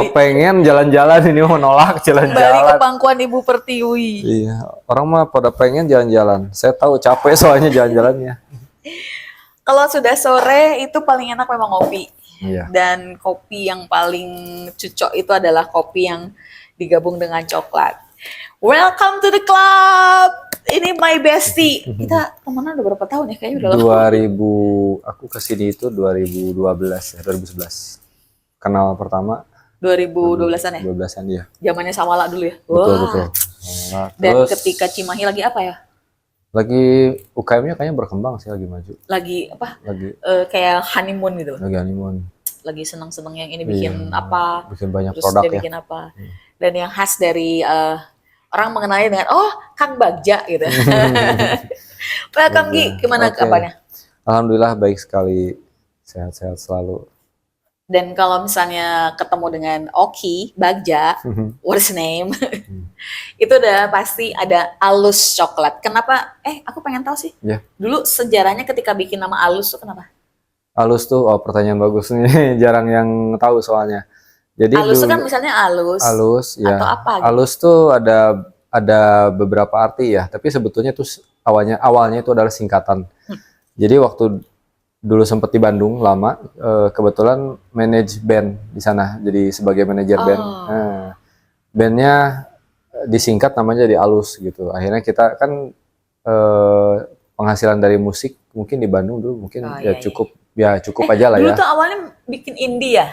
pengen jalan-jalan, ini mau nolak Kembali ke jalan-jalan. pangkuan Ibu Pertiwi. Iya, orang mah pada pengen jalan-jalan. Saya tahu capek soalnya jalan-jalannya. Kalau sudah sore itu paling enak memang ngopi. Iya. Dan kopi yang paling cocok itu adalah kopi yang digabung dengan coklat. Welcome to the club. Ini my bestie. Kita temenan udah berapa tahun ya? Kayaknya udah lama. 2000, aku kesini itu 2012 ya, 2011. Kenal pertama 2012-an ya? 12-an ya. Zamannya Samala dulu ya? Betul, Wah. betul. Nah, Dan terus ketika Cimahi lagi apa ya? lagi UKM-nya kayaknya berkembang sih, lagi maju. Lagi apa? Lagi Kayak honeymoon gitu. lagi honeymoon. Lagi seneng-seneng yang ini bikin Iya, apa, bikin banyak terus produk dia ya. bikin apa. Dan yang khas dari orang mengenalnya dengan Kang Bagja gitu. Welcome Gi, gimana Oke. kabarnya? Alhamdulillah baik sekali, sehat-sehat selalu. Dan kalau misalnya ketemu dengan Oki Bagja, what's name? Itu udah pasti ada Alus Coklat. Kenapa? Aku pengen tahu sih. Ya. Dulu sejarahnya ketika bikin nama Alus tuh kenapa? Alus tuh, pertanyaan bagus nih, jarang yang tahu soalnya. Jadi Alus tuh dulu kan misalnya alus ya. atau apa gitu? Alus tuh ada beberapa arti ya, tapi sebetulnya tuh awalnya itu adalah singkatan. Jadi waktu dulu sempat di Bandung lama, kebetulan manage band di sana, jadi sebagai manajer band. Nah, bandnya disingkat namanya jadi Alus gitu. Akhirnya kita kan penghasilan dari musik mungkin di Bandung dulu mungkin cukup aja lah dulu ya. tuh awalnya bikin indie ya?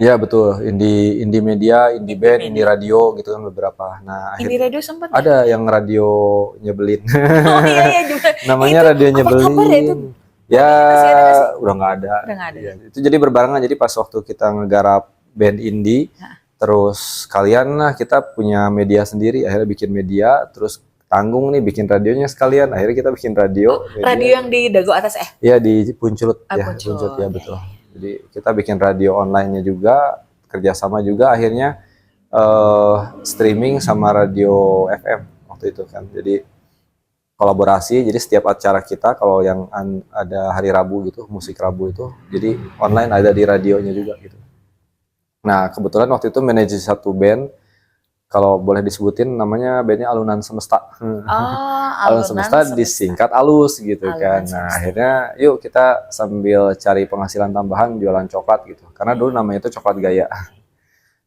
Ya betul, indie media, indie band, indie radio gitu kan beberapa. Nah, Indie radio sempat ada yang radio nyebelin. Oh iya juga. Namanya Itu radio apa nyebelin. kabar ya itu? Ya, Masih ada nggak sih? udah nggak ada. Udah nggak ada. Ya, itu jadi berbarengan. Jadi pas waktu kita ngegarap band indie, terus kalian lah kita punya media sendiri, akhirnya bikin media, terus tanggung nih bikin radionya sekalian, akhirnya kita bikin radio. Radio yang di Dago atas Iya di Puncut ya, Puncut. Puncut ya betul. Jadi kita bikin radio online-nya juga, kerjasama juga, akhirnya streaming sama radio FM waktu itu kan. Jadi kolaborasi, jadi setiap acara kita kalau yang ada hari Rabu gitu, musik Rabu itu, jadi online ada di radionya juga gitu. Nah kebetulan waktu itu manajer satu band, kalau boleh disebutin namanya bandnya Alunan Semesta. Alunan Semesta disingkat Alus gitu kan. Nah akhirnya yuk kita sambil cari penghasilan tambahan jualan coklat gitu. Karena dulu namanya itu Coklat Gaya.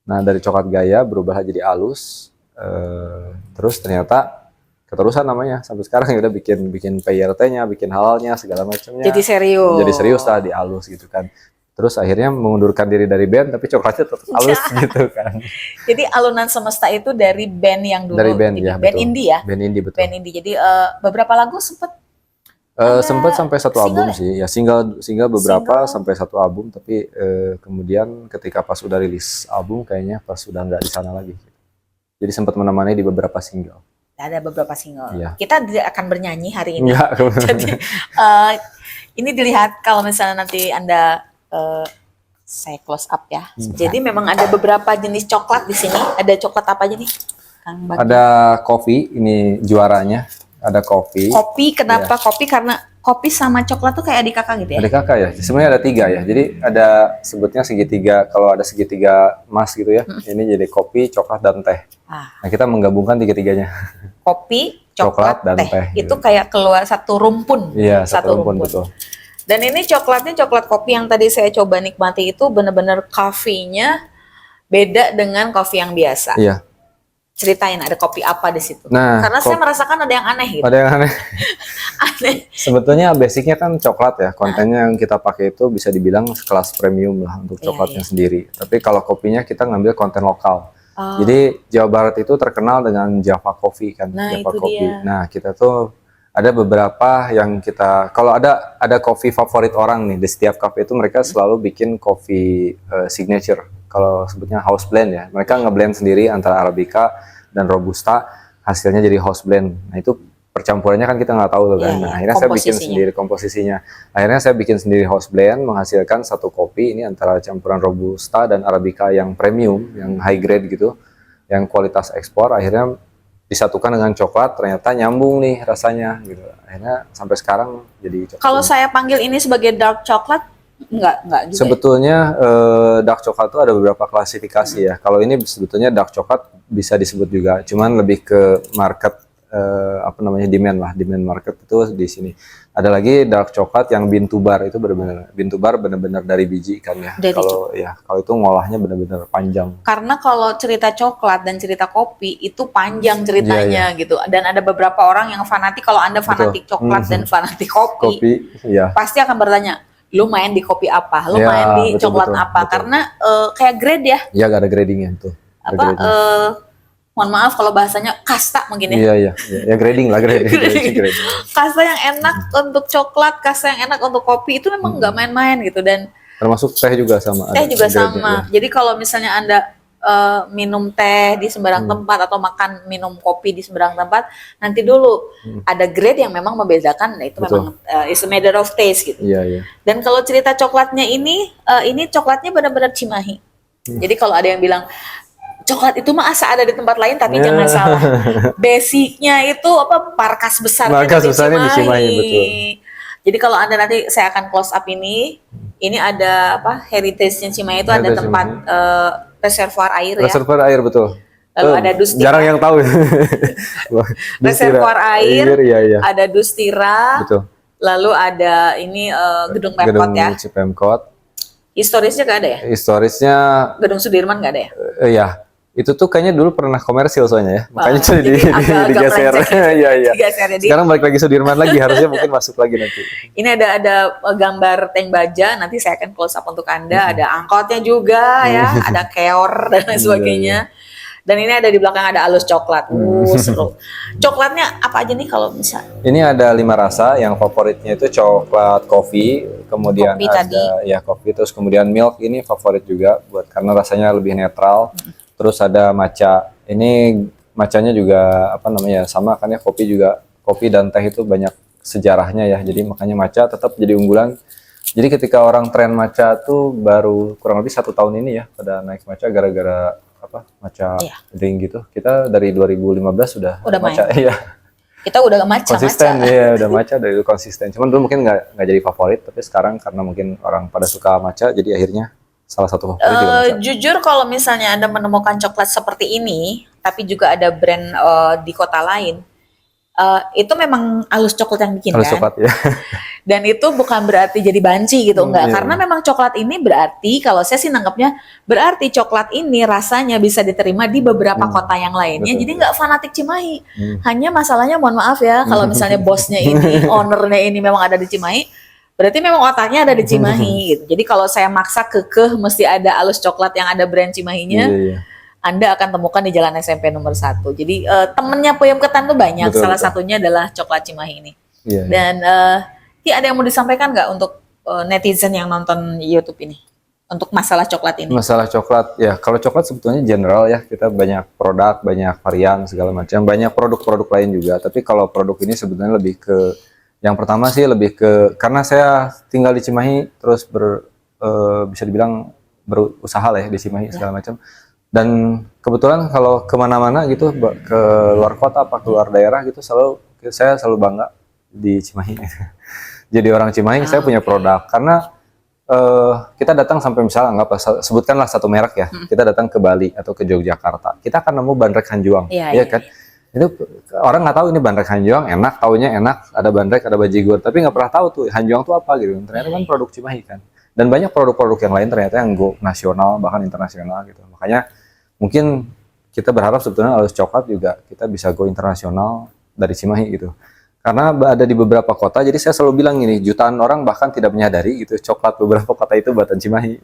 Nah dari Coklat Gaya berubah jadi Alus. Terus ternyata keterusan namanya sampai sekarang udah bikin PYRT-nya, bikin halalnya segala macamnya. Jadi serius. Jadi serius lah di Alus gitu kan. Terus akhirnya mengundurkan diri dari band, tapi coklatnya tetap Alus gitu kan. Jadi Alunan Semesta itu dari band yang dulu. Dari band ya, band betul. indie ya? Band indie betul. Band indie. Jadi beberapa lagu sempat sempat sampai satu album sih. Ya single beberapa sampai satu album, tapi kemudian ketika pas udah rilis album kayaknya pas sudah nggak di sana lagi. Jadi sempat menemani di beberapa single. Ada beberapa single. Iya. Kita tidak akan bernyanyi hari ini. Enggak. Jadi ini dilihat kalau misalnya nanti Anda saya close up ya. Jadi memang ada beberapa jenis coklat di sini. Ada coklat apa aja nih, Kang Bagja? Ada kopi, ini juaranya. Ada kopi. Kopi, kenapa kopi? Karena kopi sama coklat tuh kayak adik kakak gitu ya? Ada kakak ya. Sebenarnya ada 3 ya. Jadi ada sebutnya segitiga. Kalau ada segitiga emas gitu ya. Ini jadi kopi, coklat dan teh. Nah kita menggabungkan 3-tiganya. Kopi, coklat, dan teh. teh. Itu kayak keluar satu rumpun. Iya, satu rumpun betul. Dan ini coklatnya coklat kopi yang tadi saya coba nikmati itu benar-benar kafenya beda dengan kopi yang biasa. Iya. Ceritain ada kopi apa di situ? Nah, karena saya merasakan ada yang aneh gitu. Ada yang aneh. Aneh. Sebetulnya basicnya kan coklat ya. Kontennya yang kita pakai itu bisa dibilang kelas premium lah untuk coklatnya sendiri. Tapi kalau kopinya kita ngambil konten lokal. Jadi Jawa Barat itu terkenal dengan Java Coffee kan. Nah, Java itu Coffee. dia. Nah kita tuh ada beberapa yang kita, kalau ada kopi favorit orang nih di setiap cafe itu mereka selalu bikin kopi signature. Kalau sebutnya house blend ya, mereka ngeblend sendiri antara Arabica dan Robusta, hasilnya jadi house blend. Nah itu percampurannya kan kita nggak tahu tuh kan. Nah akhirnya saya bikin sendiri komposisinya. Akhirnya saya bikin sendiri house blend, menghasilkan satu kopi ini antara campuran Robusta dan Arabica yang premium, yang high grade gitu, yang kualitas ekspor. Akhirnya disatukan dengan coklat, ternyata nyambung nih rasanya gitu. Akhirnya sampai sekarang jadi coklat. Kalau saya panggil ini sebagai dark coklat, Enggak juga. Sebetulnya dark coklat itu ada beberapa klasifikasi ya. Kalau ini sebetulnya dark coklat bisa disebut juga, cuman lebih ke market apa namanya demand market itu di sini. Ada lagi dark coklat yang bean to bar, itu benar-benar dari biji ikannya. Kalau itu ngolahnya benar-benar panjang. Karena kalau cerita coklat dan cerita kopi itu panjang ceritanya gitu. Dan ada beberapa orang yang fanatik. Kalau Anda fanatik coklat dan fanatik kopi, pasti akan bertanya, lu main di kopi apa? Lu main di coklat apa? Karena kayak grade ya. Iya, gak ada gradingnya tuh. Mohon maaf kalau bahasanya kasta mungkin ya. Iya. Ya grading lah, grading. Kasta yang enak untuk coklat, kasta yang enak untuk kopi itu memang nggak main-main gitu. Dan termasuk teh juga sama. Teh juga sama. Ya. Jadi kalau misalnya Anda minum teh di sembarang tempat atau minum kopi di sembarang tempat, nanti dulu ada grade yang memang membedakan. Nah, itu memang is a matter of taste gitu. Iya. Dan kalau cerita coklatnya ini coklatnya benar-benar Cimahi. Jadi kalau ada yang bilang coklat itu mah asa ada di tempat lain, tapi jangan salah. Basicnya itu markas besarnya di Cimahi. Betul. Jadi kalau Anda nanti saya akan close up ini ada heritage-nya Cimahi itu ada tempat reservoir air ya. Reservoir air betul. Lalu ada Dustira. Jarang yang tahu. Reservoir air, iya. ada Dustira. Betul. Lalu ada ini gedung Pemkot ya. Gedung Pemkot. Historisnya nggak ada ya? Historisnya Gedung Sudirman nggak ada ya? Iya. Itu tuh kayaknya dulu pernah komersil soalnya ya. Makanya digeser. Iya. Sekarang balik lagi Sudirman lagi, harusnya mungkin masuk lagi nanti. Ini ada gambar tank baja, nanti saya akan close up untuk Anda. Ada angkotnya juga ya, ada keor dan lain sebagainya. Dan ini ada di belakang ada alus coklat. Seru. Coklatnya apa aja nih kalau bisa? Ini ada 5 rasa, yang favoritnya itu coklat coffee, kemudian kopi, terus kemudian milk, ini favorit juga karena rasanya lebih netral. Terus ada matcha. Ini matchanya juga sama kan ya, kopi dan teh itu banyak sejarahnya ya. Jadi makanya matcha tetap jadi unggulan. Jadi ketika orang tren matcha tuh baru kurang lebih 1 tahun ini ya pada naik matcha gara-gara matcha drink gitu. Kita dari 2015 sudah matcha ya. Kita udah matcha. Konsisten ya, udah matcha dari dulu konsisten. Cuman dulu mungkin nggak jadi favorit, tapi sekarang karena mungkin orang pada suka matcha, jadi akhirnya salah satu favorit juga matcha. Jujur kalau misalnya Anda menemukan coklat seperti ini, tapi juga ada brand di kota lain, itu memang alus coklat yang bikin alus kan? Coklat ya. Dan itu bukan berarti jadi banci gitu, enggak. Karena memang coklat ini berarti, kalau saya sih nangkepnya, berarti coklat ini rasanya bisa diterima di beberapa kota yang lainnya. Betul. Jadi nggak fanatik Cimahi. Hanya masalahnya, mohon maaf ya, kalau misalnya bosnya ini, ownernya ini memang ada di Cimahi, berarti memang otaknya ada di Cimahi gitu. Jadi kalau saya maksa kekeh mesti ada alus coklat yang ada brand Cimahinya, Anda akan temukan di Jalan SMP nomor 1. Jadi temennya Peyem Ketan tuh banyak. Salah satunya adalah coklat Cimahi ini. Dan ada yang mau disampaikan nggak untuk netizen yang nonton YouTube ini? Untuk masalah coklat ini? Masalah coklat, ya kalau coklat sebetulnya general ya. Kita banyak produk, banyak varian, segala macam. Banyak produk-produk lain juga. Tapi kalau produk ini sebetulnya lebih ke, yang pertama sih lebih ke, karena saya tinggal di Cimahi, terus bisa dibilang berusaha lah ya di Cimahi segala macam. Dan kebetulan kalau kemana-mana gitu, ke luar kota apa keluar daerah gitu, saya selalu bangga di Cimahi. Jadi orang Cimahi, saya punya produk. Karena kita datang sampai misalnya, sebutkanlah satu merek ya, kita datang ke Bali atau ke Yogyakarta, kita akan nemu bandrek Hanjuang, ya kan? Itu orang nggak tahu ini bandrek Hanjuang, enak, taunya enak, ada bandrek, ada bajigur, tapi nggak pernah tahu tuh Hanjuang tuh apa gitu. Ternyata kan produk Cimahi kan. Dan banyak produk-produk yang lain ternyata yang go nasional, bahkan internasional gitu. Makanya mungkin kita berharap sebetulnya alus coklat juga kita bisa go internasional dari Cimahi gitu. Karena ada di beberapa kota, jadi saya selalu bilang ini, jutaan orang bahkan tidak menyadari gitu, coklat beberapa kota itu buatan Cimahi.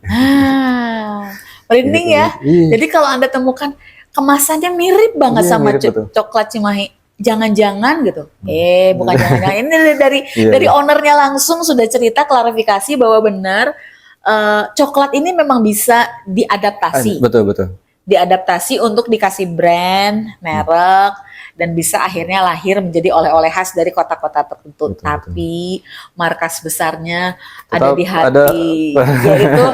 Merinding gitu. Ya. Jadi kalau Anda temukan kemasannya mirip banget sama coklat Cimahi, jangan-jangan gitu. Bukan jangan-jangan. Ini dari ownernya langsung sudah cerita klarifikasi bahwa benar coklat ini memang bisa diadaptasi. Betul. Diadaptasi untuk dikasih brand, merek, dan bisa akhirnya lahir menjadi oleh-oleh khas dari kota-kota tertentu. Tapi markas besarnya tetap ada di hati, yaitu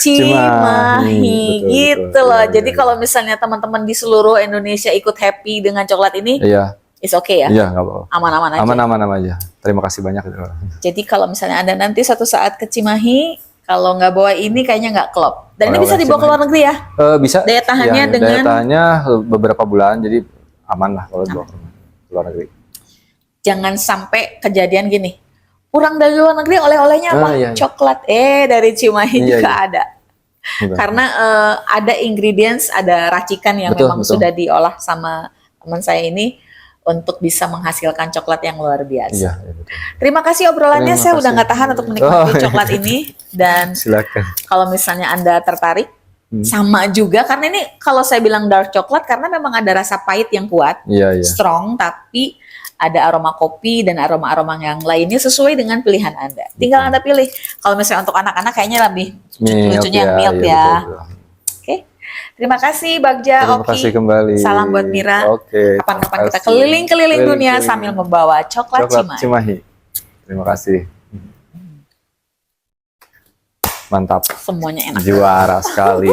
Cimahi gitu loh. Jadi kalau misalnya teman-teman di seluruh Indonesia ikut happy dengan coklat ini, it's okay ya? Iya, nggak apa-apa. Aman-aman aja. Aman-aman aja. Terima kasih banyak. Jadi kalau misalnya Anda nanti suatu saat ke Cimahi, Kalau nggak bawa ini kayaknya nggak klop. Dan ini bisa Oleh-oleh dibawa ke luar negeri ya? Bisa. Daya tahannya Ya, dengan daya tahannya beberapa bulan, jadi aman lah kalau dibawa ke luar negeri. jangan sampai kejadian gini. Pulang dari luar negeri oleh-olehnya apa? Iya. Coklat. Dari Cimahi Iya, juga iya. ada. Betul. Karena ada ingredients, ada racikan yang Betul, memang betul. sudah diolah sama teman saya ini untuk bisa menghasilkan coklat yang luar biasa. Iya, betul. Terima kasih obrolannya. Terima Saya udah kasih. nggak tahan untuk menikmati Oh, coklat ini. Dan Silakan. kalau misalnya Anda tertarik, sama juga karena ini kalau saya bilang dark coklat karena memang ada rasa pahit yang kuat, Iya. strong, tapi ada aroma kopi dan aroma-aroma yang lainnya sesuai dengan pilihan Anda. Tinggal Anda pilih. Kalau misalnya untuk anak-anak kayaknya lebih lucunya yang milk ya. Betul. Oke. Terima kasih Bagja, Terima Oki. kasih kembali. Salam buat Mira. Oke. Kapan-kapan terima kita kasih. keliling-keliling dunia Keliling-keliling. sambil membawa coklat Cimahi. Cimahi. Terima kasih. Mantap. Semuanya enak. Juara sekali.